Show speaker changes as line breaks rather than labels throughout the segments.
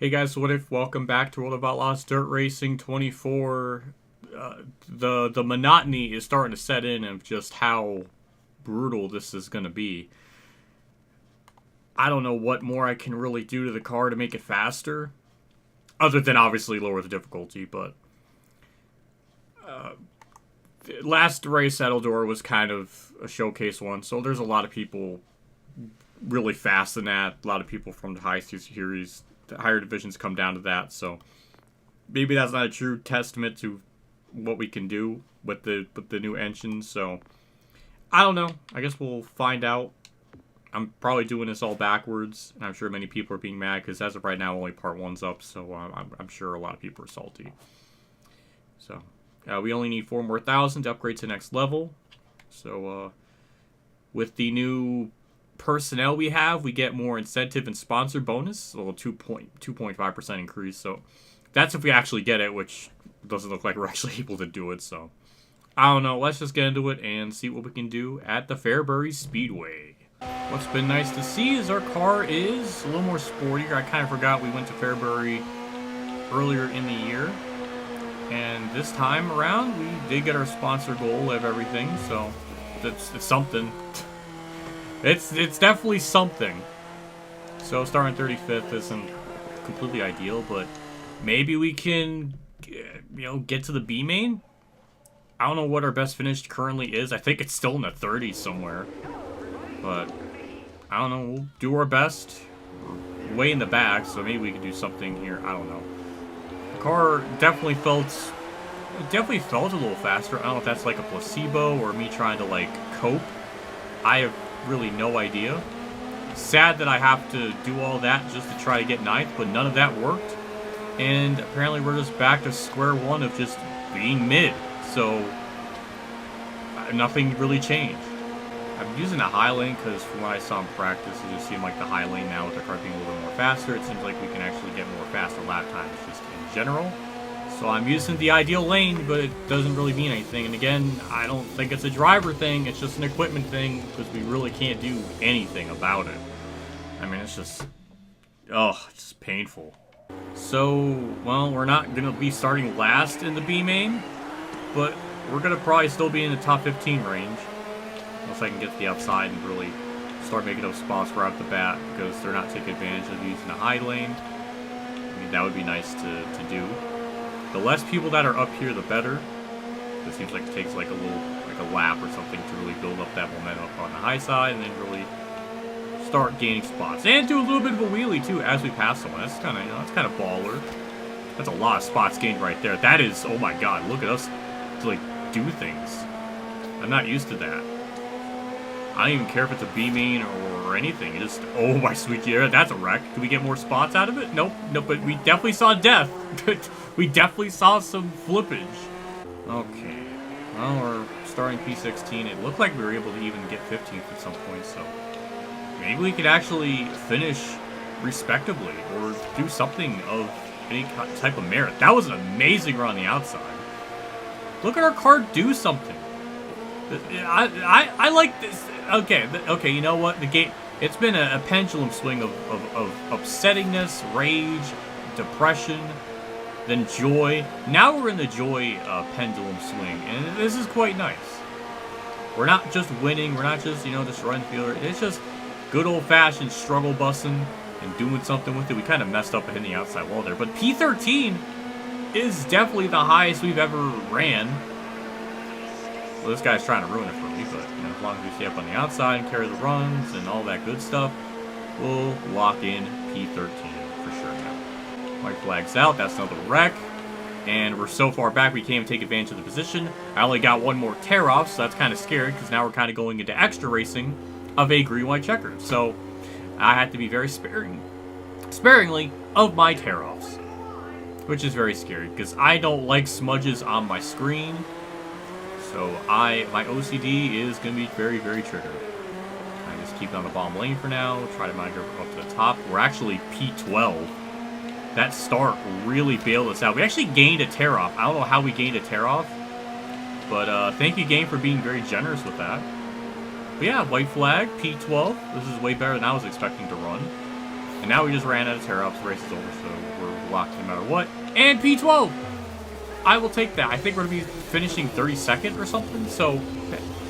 Hey guys, what if? Welcome back to World of Outlaws Dirt Racing 24. The monotony is starting to set in of just how brutal this is going to be. I don't know what more I can really do to the car to make it faster, other than obviously lower the difficulty, but last race at Eldor was kind of a showcase one, so there's a lot of people really fast in that. A lot of people from the higher divisions come down to that, so maybe that's not a true testament to what we can do with the new engine. So I don't know. I guess we'll find out. I'm probably doing this all backwards, and I'm sure many people are being mad because as of right now, only part one's up. So I'm sure a lot of people are salty. So we only need 4 more thousand to upgrade to the next level. So with the new personnel we have, we get more incentive and sponsor bonus, a little 2.5% increase. So that's if we actually get it, which doesn't look like we're actually able to do it. So I don't know. Let's just get into it and see what we can do at the Fairbury Speedway. What's been nice to see is our car is a little more sportier. I kind of forgot we went to Fairbury earlier in the year, and this time around we did get our sponsor goal of everything. So it's something. It's definitely something. So starting 35th isn't completely ideal, but maybe we can, get to the B main. I don't know what our best finish currently is. I think it's still in the 30s somewhere, but I don't know. We'll do our best. We're way in the back, so maybe we can do something here. I don't know. The car definitely felt a little faster. I don't know if that's like a placebo or me trying to like cope. I have really no idea. Sad that I have to do all that just to try to get ninth, but none of that worked. And apparently we're just back to square one of just being mid. So nothing really changed. I'm using the high lane because from what I saw in practice, it just seemed like the high lane now with the car being a little bit more faster, it seems like we can actually get more faster lap times just in general. So I'm using the ideal lane, but it doesn't really mean anything. And again, I don't think it's a driver thing. It's just an equipment thing because we really can't do anything about it. I mean, it's just painful. So, well, we're not going to be starting last in the B main, but we're going to probably still be in the top 15 range. Unless I can get to the outside and really start making those spots right off the bat because they're not taking advantage of using the high lane. I mean, that would be nice to do. The less people that are up here, the better. It seems like it takes like a lap or something to really build up that momentum up on the high side and then really start gaining spots. And do a little bit of a wheelie too as we pass someone. That's kind of that's kind of baller. That's a lot of spots gained right there. That is, oh my god, look at us like do things. I'm not used to that. I don't even care if it's a B main or anything. It just, oh my sweet dear, that's a wreck. Do we get more spots out of it? Nope, but we definitely saw death. We definitely saw some flippage. Okay, well, we're starting P16. It looked like we were able to even get 15th at some point, so maybe we could actually finish respectably or do something of any type of merit. That was an amazing run on the outside. Look at our car do something. I like this. Okay, you know what? The game, it's been a pendulum swing of upsettingness, rage, depression, then joy. Now we're in the joy pendulum swing, and this is quite nice. We're not just winning, we're not just, just run fielder. It's just good old-fashioned struggle bussing and doing something with it. We kind of messed up hitting the outside wall there, but P13 is definitely the highest we've ever ran. Well, this guy's trying to ruin it for me, but as long as we stay up on the outside and carry the runs and all that good stuff, we'll lock in P13 for sure now. White flag's out, that's another wreck. And we're so far back we can't even take advantage of the position. I only got one more tear-off, so that's kind of scary, because now we're kind of going into extra racing of a green-white checker. So I had to be very sparingly of my tear-offs, which is very scary, because I don't like smudges on my screen. So my OCD is going to be very, very triggered. I just keep it on the bottom lane for now, try to migrate up to the top. We're actually P12. That start really bailed us out. We actually gained a tear-off. I don't know how we gained a tear-off, but thank you, game, for being very generous with that. But yeah, white flag, P12. This is way better than I was expecting to run. And now we just ran out of tear-ups. The race is over, so we're locked no matter what. And P12! I will take that. I think we're going to be finishing 32nd or something. So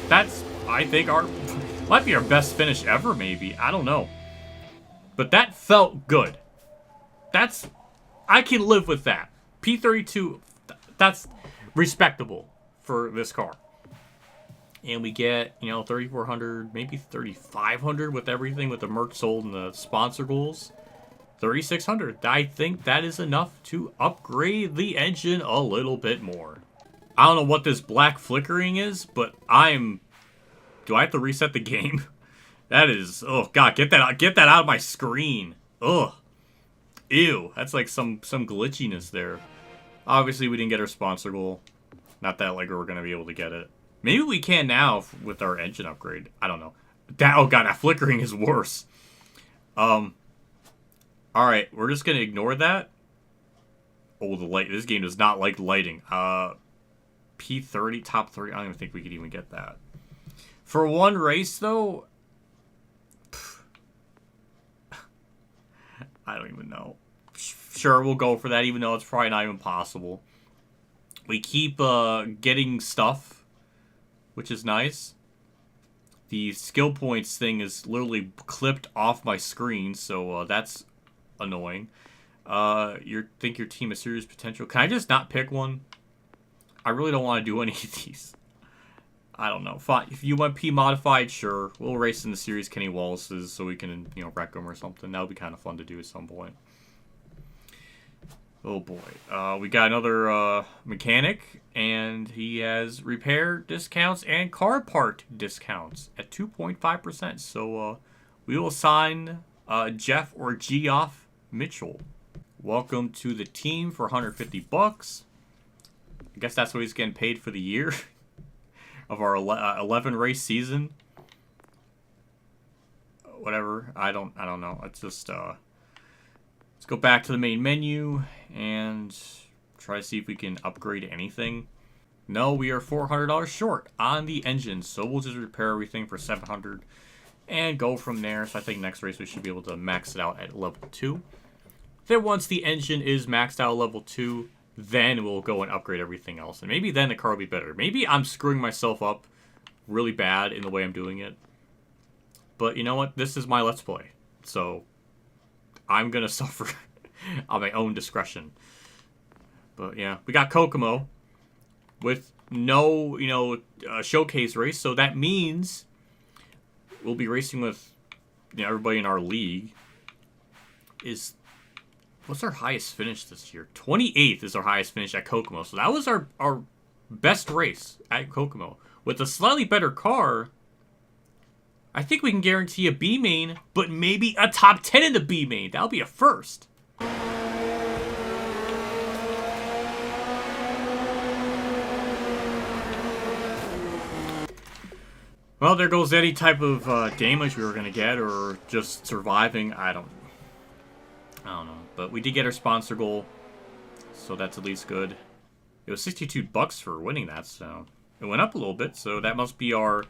that's, I think, might be our best finish ever, maybe. I don't know. But that felt good. I can live with that. P32, that's respectable for this car. And we get, 3,400, maybe 3,500 with everything, with the merch sold and the sponsor goals. 3,600. I think that is enough to upgrade the engine a little bit more. I don't know what this black flickering is, but do I have to reset the game? That is, oh god, get that out of my screen. Ugh. Ew, that's like some glitchiness there. Obviously, we didn't get our sponsor goal. Not that like we're gonna be able to get it. Maybe we can now with our engine upgrade. I don't know. Oh god, that flickering is worse. Alright, we're just gonna ignore that. Oh, the light. This game does not like lighting. P30, top 30. I don't even think we could even get that. For one race, though, I don't even know. Sure, we'll go for that, even though it's probably not even possible. We keep getting stuff, which is nice. The skill points thing is literally clipped off my screen, so that's annoying. You think your team has serious potential? Can I just not pick one? I really don't want to do any of these. I don't know. Fine. If you want P modified, sure. We'll race in the series Kenny Wallace's so we can, wreck them or something. That would be kind of fun to do at some point. Oh boy. We got another mechanic, and he has repair discounts and car part discounts at 2.5%. So we will sign Jeff or Geoff Mitchell. Welcome to the team for 150 bucks. I guess that's what he's getting paid for the year of our 11 race season. Whatever. I don't know. Let's just let's go back to the main menu and try to see if we can upgrade anything. No, we are $400 short on the engine, so we'll just repair everything for $700 and go from there. So I think next race we should be able to max it out at level 2. Then once the engine is maxed out at level 2, then we'll go and upgrade everything else. And maybe then the car will be better. Maybe I'm screwing myself up really bad in the way I'm doing it. But you know what? This is my Let's Play. So I'm going to suffer on my own discretion. But yeah, we got Kokomo with no, showcase race. So that means we'll be racing with everybody in our league. What's our highest finish this year? 28th is our highest finish at Kokomo. So that was our best race at Kokomo. With a slightly better car, I think we can guarantee a B main, but maybe a top 10 in the B main. That'll be a first. Well, there goes any type of damage we were going to get, or just surviving. I don't know. But we did get our sponsor goal, so that's at least good. It was 62 bucks for winning that, so it went up a little bit. So that must be our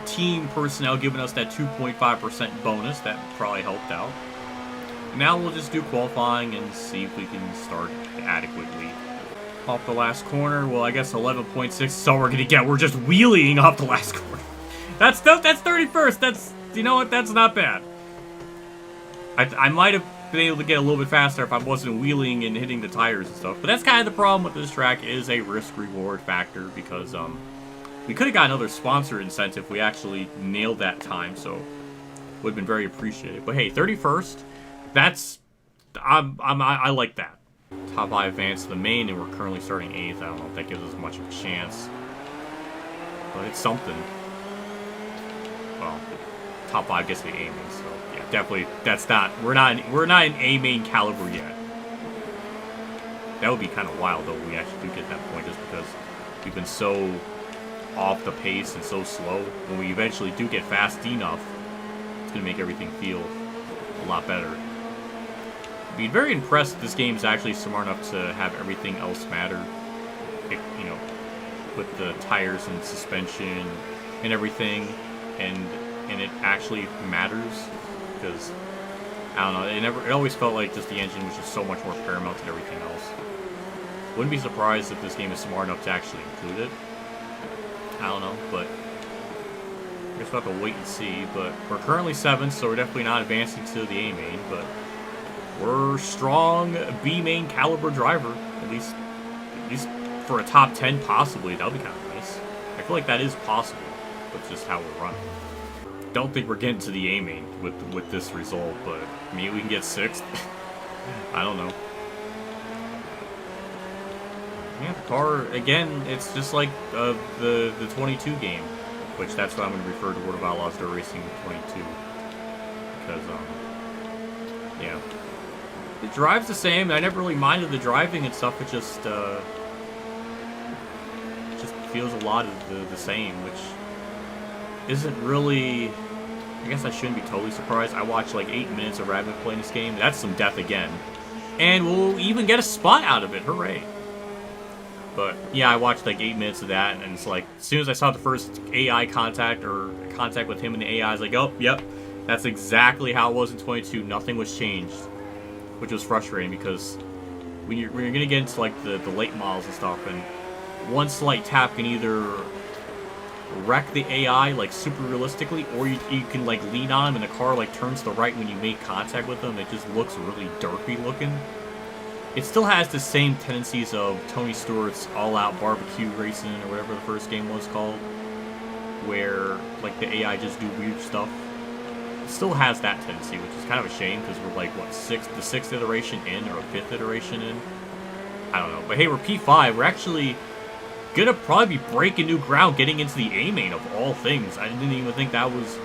team personnel giving us that 2.5% bonus. That probably helped out. Now we'll just do qualifying and see if we can start adequately. Off the last corner, well, I guess 11.6 is all we're gonna get. We're just wheeling off the last corner. That's 31st. That's, you know what? That's not bad. I might have been able to get a little bit faster if I wasn't wheeling and hitting the tires and stuff. But that's kind of the problem with this track, is a risk-reward factor, because we could have got another sponsor incentive if we actually nailed that time, so would have been very appreciated. But hey, 31st, that's I like that. Top 5 advanced to the main, and we're currently starting 8th. I don't know if that gives us much of a chance, but it's something. Well, top 5 gets the A main, so yeah, definitely. That's not. We're not in A main caliber yet. That would be kind of wild though. If we actually do get that point, just because we've been so off the pace and so slow. When we eventually do get fast enough, it's gonna make everything feel a lot better. Be very impressed if this game is actually smart enough to have everything else matter. With the tires and suspension and everything, and and it actually matters, because I don't know, it always felt like just the engine was just so much more paramount than everything else. Wouldn't be surprised if this game is smart enough to actually include it. I don't know, but I guess we'll have to wait and see. But we're currently 7th, so we're definitely not advancing to the A main, but we're strong B main caliber driver, at least for a top 10 possibly. That would be kind of nice. I feel like that is possible with just how we're running. Don't think we're getting to the A main with this result, but maybe we can get 6th. I don't know. Yeah, the car, again, it's just like the 22 game, which that's what I'm going to refer to World of Outlaws Dirt Racing 22. Because, yeah. It drives the same. I never really minded the driving and stuff. It just feels a lot of the same, which isn't really... I guess I shouldn't be totally surprised. I watched like 8 minutes of Rabbit playing this game. That's some death again. And we'll even get a spot out of it. Hooray. But, yeah, I watched like 8 minutes of that, and it's like, as soon as I saw the first AI contact, or contact with him and the AI, I was like, oh, yep, that's exactly how it was in 22. Nothing was changed. Which was frustrating, because when you're going to get into like the late models and stuff, and one slight tap can either wreck the AI like super realistically, or you can like lean on him and the car like turns to the right when you make contact with them. It just looks really derpy looking. It still has the same tendencies of Tony Stewart's all-out barbecue racing, or whatever the first game was called, where like the AI just do weird stuff. It still has that tendency, which is kind of a shame, because we're like, what, the sixth iteration in, or a 5th iteration in? I don't know. But hey, we're P5. We're actually gonna probably be breaking new ground getting into the A main of all things. I didn't even think that was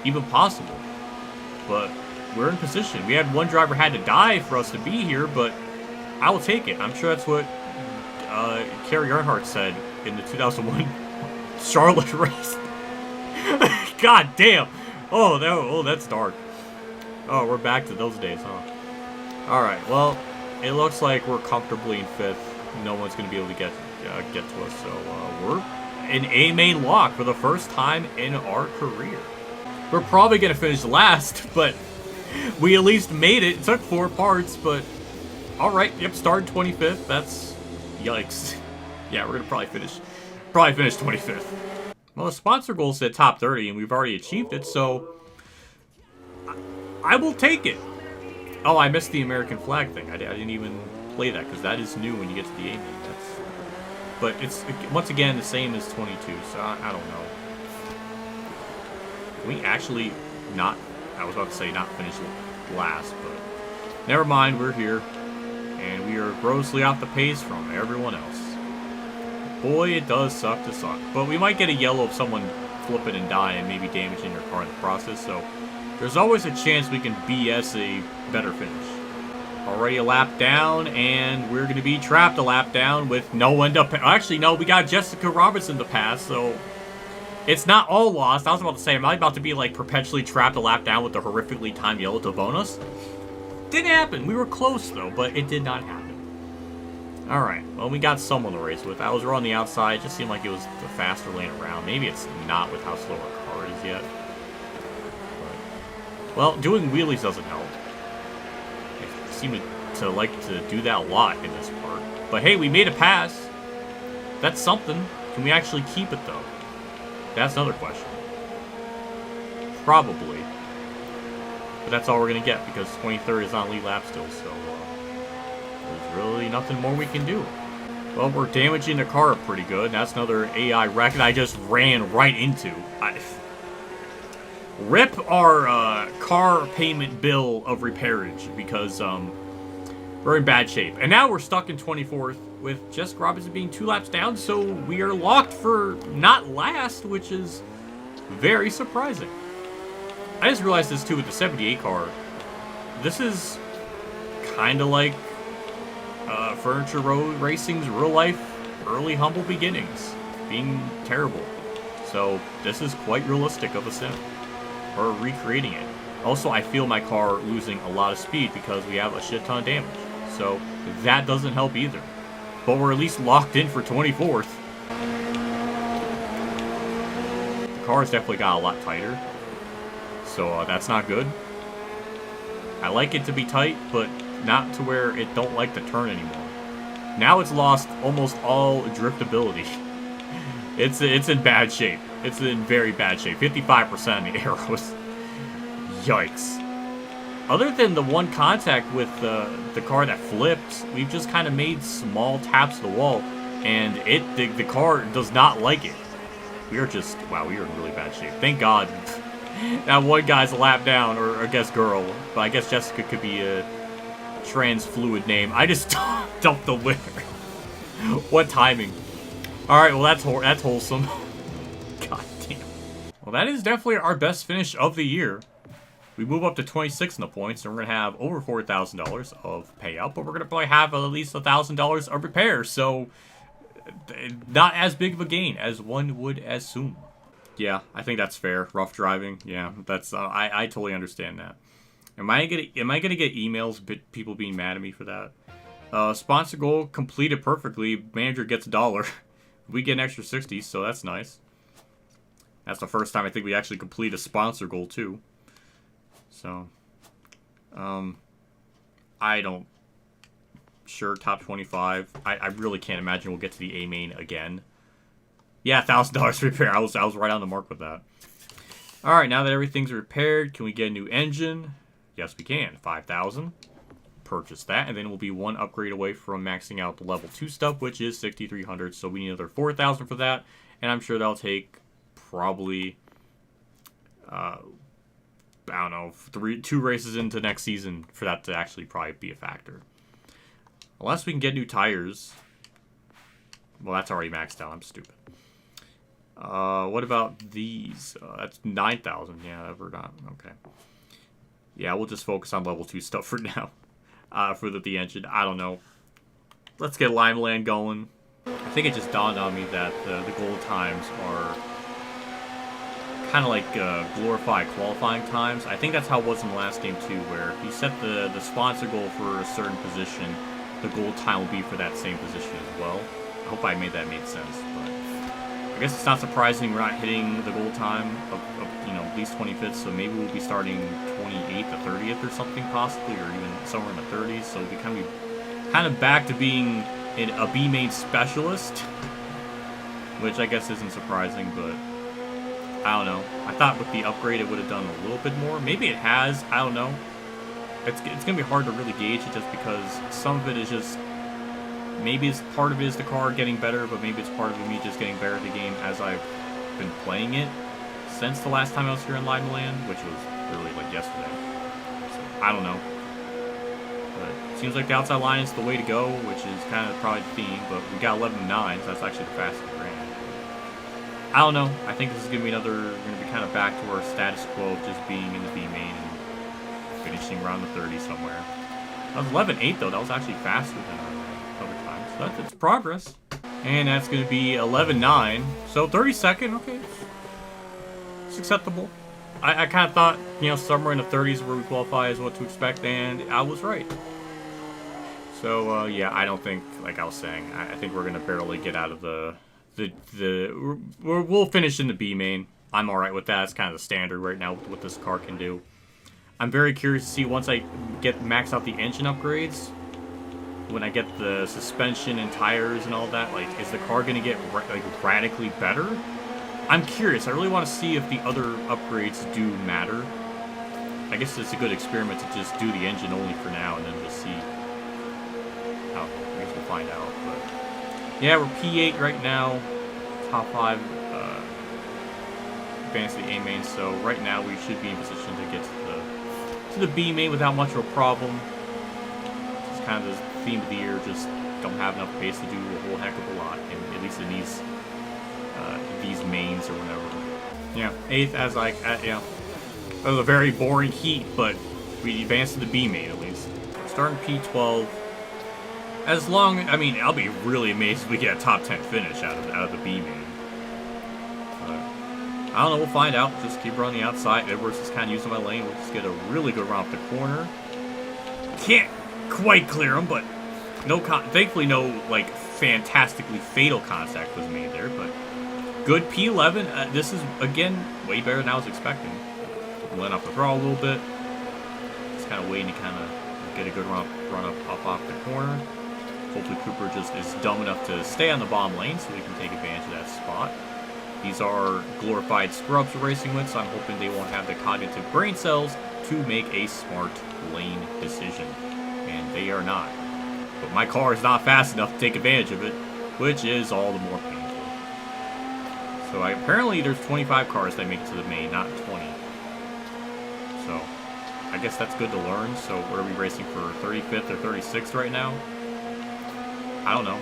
even possible. But we're in position. We had one driver had to die for us to be here, but I will take it. I'm sure that's what Kerry Earnhardt said in the 2001 Charlotte race. God damn. Oh, that's dark. Oh, we're back to those days, huh? Alright, well, it looks like we're comfortably in 5th. No one's going to be able to get to us, so we're in A main lock for the first time in our career. We're probably going to finish last, but we at least made it. It took 4 parts, but alright, yep, started 25th. That's... yikes. Yeah, we're going to probably finish 25th. Well, the sponsor goal said top 30, and we've already achieved it, so I will take it. Oh, I missed the American flag thing. I didn't even play that, because that is new when you get to the A main. But it's, once again, the same as 22, so I don't know. Can we actually not... I was about to say not finish last, but never mind, we're here. And we are grossly off the pace from everyone else. Boy, it does suck to suck. But we might get a yellow if someone flipping and die and maybe damaging their car in the process, so there's always a chance we can BS a better finish. Already a lap down, and we're going to be trapped a lap down with no one to pass. Actually, no, we got Jessica Robinson to pass, so it's not all lost. I was about to say, am I about to be like perpetually trapped a lap down with the horrifically timed yellow to bonus? Didn't happen. We were close, though, but it did not happen. Alright, well, we got someone to race with. I was on the outside. It just seemed like it was the faster lane around. Maybe it's not with how slow our car is yet. But, well, doing wheelies doesn't help. I seem to like to do that a lot in this part. But hey, we made a pass. That's something. Can we actually keep it, though? That's another question. Probably. But that's all we're going to get, because 23rd is on lead lap still, so there's really nothing more we can do. Well, we're damaging the car pretty good. That's another AI wreck that I just ran right into. Rip our car payment bill of repairage, because we're in bad shape. And now we're stuck in 24th with Jessica Robinson being 2 laps down, so we are locked for not last, which is very surprising. I just realized this too with the 78 car. This is kind of like Furniture Road Racing's real life early humble beginnings, being terrible. So this is quite realistic of a sim, or recreating it. Also, I feel my car losing a lot of speed because we have a shit ton of damage. So that doesn't help either. But we're at least locked in for 24th. The car's definitely got a lot tighter. So that's not good. I like it to be tight, but not to where it don't like to turn anymore. Now it's lost almost all driftability. It's in bad shape. It's in very bad shape. 55% of the arrows. Yikes. Other than the one contact with the car that flipped, we've just kind of made small taps to the wall, and the car does not like it. We are just, wow, we are in really bad shape. Thank God that one guy's a lap down, or I guess girl, but I guess Jessica could be a trans fluid name. I just dumped the winner. What timing. Alright, well that's wholesome. God damn. Well, that is definitely our best finish of the year. We move up to 26 in the points, and we're going to have over $4,000 of payout, but we're going to probably have at least $1,000 of repair, so not as big of a gain as one would assume. Yeah, I think that's fair. Rough driving, yeah, that's I totally understand that. Am I gonna get emails, people being mad at me for that? Sponsor goal completed perfectly. Manager gets $1. We get an extra 60, so that's nice. That's the first time I think we actually complete a sponsor goal too. So, I don't. Sure, top 25. I really can't imagine we'll get to the A main again. Yeah, $1,000 repair. I was right on the mark with that. All right, now that everything's repaired, can we get a new engine? Yes, we can. 5,000. Purchase that, and then we'll be one upgrade away from maxing out the level 2 stuff, which is 6,300. So we need another 4,000 for that, and I'm sure that'll take probably, I don't know, 2 races into next season for that to actually probably be a factor. Unless we can get new tires. Well, that's already maxed out. I'm stupid. What about these? That's 9,000. Yeah, we're not. Okay. Yeah, we'll just focus on level 2 stuff for now. For the engine. I don't know. Let's get Limeland going. I think it just dawned on me that the goal times are kind of like glorified qualifying times. I think that's how it was in the last game too, where if you set the sponsor goal for a certain position, the goal time will be for that same position as well. I hope I made sense, but I guess it's not surprising we're not hitting the goal time of at least 25th, so maybe we'll be starting 28th to 30th or something possibly, or even somewhere in the 30s, so we kind of back to being a B main specialist, which I guess isn't surprising, but I don't know. I thought with the upgrade it would have done a little bit more. Maybe it has. I don't know. It's going to be hard to really gauge it just because some of it is just... Maybe part of it is the car getting better, but maybe it's part of me just getting better at the game as I've been playing it since the last time I was here in Limeland, which was literally like yesterday. So, I don't know. But it seems like the outside line is the way to go, which is kind of probably the theme, but we got 11.9, so that's actually the fastest ran. I don't know. I think this is going to be we're going to be kind of back to our status quo of just being in the B main and finishing around the 30 somewhere. That was 11.8 though. That was actually faster than other times. So that's progress. And that's going to be 11.9. So 32nd. Okay. It's acceptable. I kind of thought, somewhere in the 30s where we qualify is what to expect, and I was right. So, yeah, I don't think, like I was saying, I think we're going to barely get out of we'll finish in the B main. I'm alright with that. It's kind of the standard right now with what this car can do. I'm very curious to see once I max out the engine upgrades, when I get the suspension and tires and all that, like, is the car going to get radically better? I'm curious. I really want to see if the other upgrades do matter. I guess it's a good experiment to just do the engine only for now and then just see how. I guess we'll find out. But yeah, we're P8 right now. Top 5 advance to the A main. So right now we should be in position to get to the B main without much of a problem. It's kind of the theme of the year. Just don't have enough pace to do a whole heck of a lot, and at least in these mains or whatever. Yeah, 8th as it was a very boring heat, but we advanced to the B main at least. Starting P12. I'll be really amazed if we get a top 10 finish out of the B main. But I don't know, we'll find out. Just keep running the outside. Edwards is kind of using my lane. We'll just get a really good run off the corner. Can't quite clear him, but thankfully no like fantastically fatal contact was made there, but good P11. This is again way better than I was expecting. can let off the throttle a little bit. Just kind of waiting to kind of get a good run up off the corner. Hopefully Cooper just is dumb enough to stay on the bomb lane so we can take advantage of that spot. These are glorified scrubs we're racing with, so I'm hoping they won't have the cognitive brain cells to make a smart lane decision. And they are not. But my car is not fast enough to take advantage of it, which is all the more painful. So apparently there's 25 cars that make it to the main, not 20. So I guess that's good to learn. So what are we racing for, 35th or 36th right now? I don't know.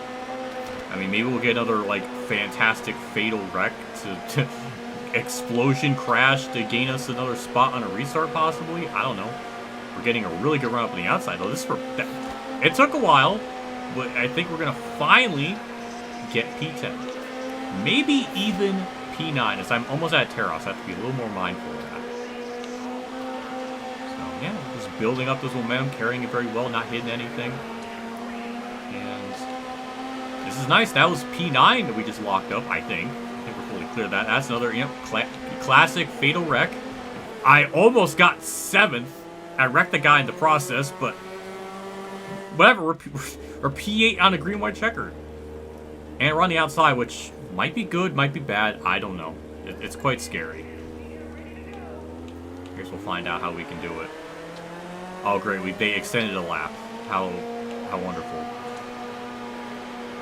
I mean, maybe we'll get another, like, fantastic fatal wreck to explosion crash to gain us another spot on a restart, possibly. I don't know. We're getting a really good run up on the outside, though. This is for... It took a while, but I think we're going to finally get P10. Maybe even P9, as I'm almost at Torres. I have to be a little more mindful of that. So, yeah, just building up this momentum, carrying it very well, not hitting anything. And this is nice. That was P9 that we just locked up, I think. I think we're fully clear of that. That's another, you know, classic fatal wreck. I almost got 7th. I wrecked the guy in the process, but whatever. We're P8 on a green-white checker. And we're on the outside, which might be good, might be bad. I don't know. It's quite scary. I guess we'll find out how we can do it. Oh, great. They extended a lap. How wonderful.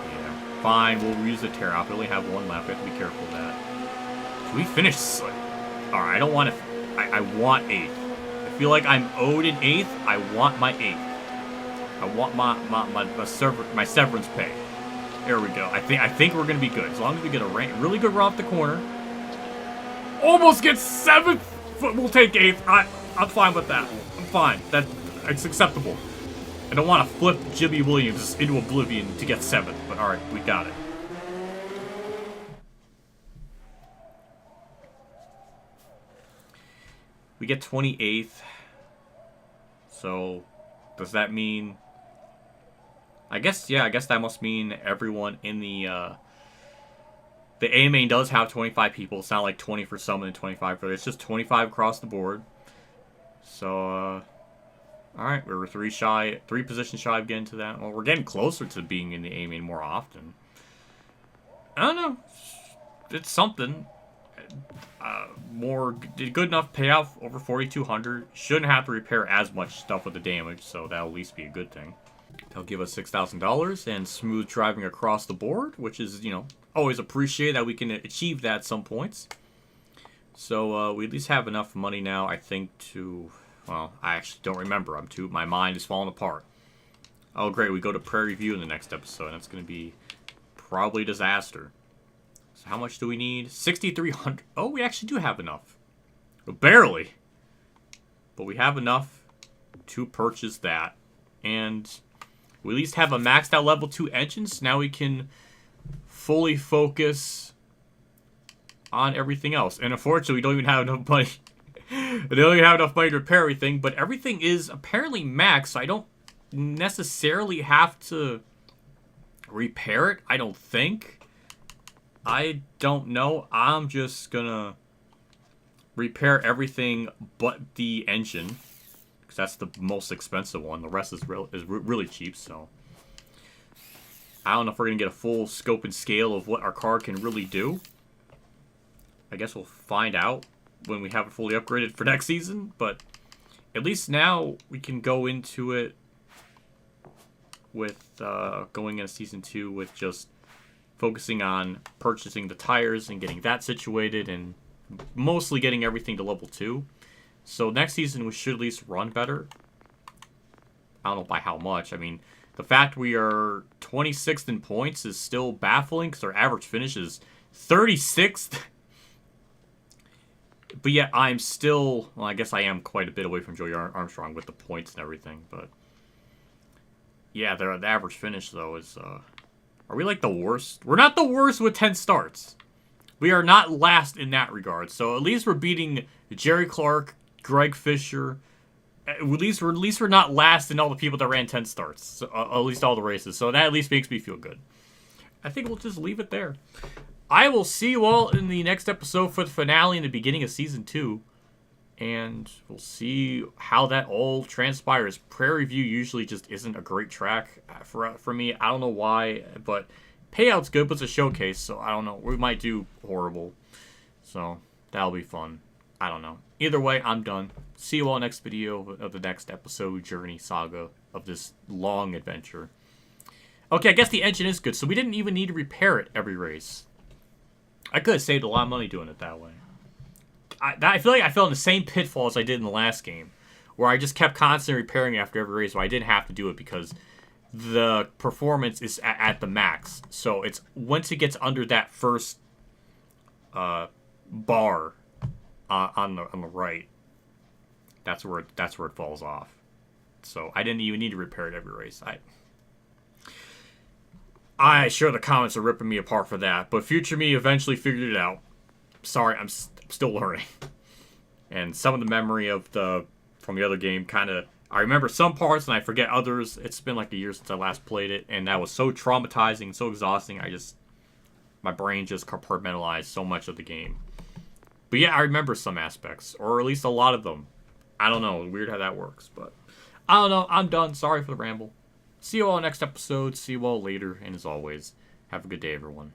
Yeah. Fine. We'll use the tear out. We only have 1 lap. We have to be careful of that. Can we finish? Alright, I don't want to... I want 8th. I feel like I'm owed an 8th. I want my 8th. I want my severance pay. There we go. I think we're gonna be good as long as we get a really good run off the corner. Almost get 7th. We'll take 8th. I'm fine with that. I'm fine. It's acceptable. I don't want to flip Jimmy Williams into oblivion to get 7th, but all right, we got it. We get 28th. So, does that mean... I guess that must mean everyone in the A main does have 25 people. It's not like 20 for some and 25 for others. It's just 25 across the board. So, alright, we were 3 positions shy of getting to that. Well, we're getting closer to being in the A main more often. I don't know. It's something. More good enough payout over 4,200. Shouldn't have to repair as much stuff with the damage, so that'll at least be a good thing. They'll give us $6,000 and smooth driving across the board, which is, you know, always appreciate that we can achieve that at some points. So we at least have enough money now, I think, to... Well, I actually don't remember. My mind is falling apart. Oh, great. We go to Prairie View in the next episode. And that's going to be probably a disaster. So how much do we need? 6,300. Oh, we actually do have enough. But barely. But we have enough to purchase that. And we at least have a maxed out level 2 engine. So now we can fully focus on everything else. And unfortunately, we don't even have enough money. They don't even have enough money to repair everything, but everything is apparently maxed, so I don't necessarily have to repair it, I don't think. I don't know. I'm just gonna repair everything but the engine, because that's the most expensive one. The rest is really cheap, so... I don't know if we're gonna get a full scope and scale of what our car can really do. I guess we'll find out when we have it fully upgraded for next season, but at least now we can go into it with going into season 2 with just focusing on purchasing the tires and getting that situated and mostly getting everything to level 2. So next season we should at least run better. I don't know by how much. I mean, the fact we are 26th in points is still baffling because our average finish is 36th. But yet, I'm still... Well, I guess I am quite a bit away from Joey Armstrong with the points and everything, but... Yeah, the average finish, though, is... Are we, like, the worst? We're not the worst with 10 starts. We are not last in that regard. So, at least we're beating Jerry Clark, Greg Fisher. At least we're not last in all the people that ran 10 starts. So, at least all the races. So, that at least makes me feel good. I think we'll just leave it there. I will see you all in the next episode for the finale in the beginning of Season 2. and we'll see how that all transpires. Prairie View usually just isn't a great track for me. I don't know why, but Payout's good, but it's a showcase, so I don't know. We might do horrible, so that'll be fun. I don't know. Either way, I'm done. See you all next video of the next episode, Journey Saga, of this long adventure. Okay, I guess the engine is good, so we didn't even need to repair it every race. I could have saved a lot of money doing it that way. I feel like I fell in the same pitfall as I did in the last game, where I just kept constantly repairing after every race, where I didn't have to do it because the performance is at the max. So it's once it gets under that first bar on the right, that's where it falls off. So I didn't even need to repair it every race. I sure the comments are ripping me apart for that, but future me eventually figured it out. Sorry, I'm still learning. And some of the memory from the other game I remember some parts and I forget others. It's been like a year since I last played it, and that was so traumatizing, so exhausting. My brain just compartmentalized so much of the game. But yeah, I remember some aspects, or at least a lot of them. I don't know. Weird how that works, but I don't know. I'm done. Sorry for the ramble. See you all next episode. See you all later. And as always, have a good day, everyone.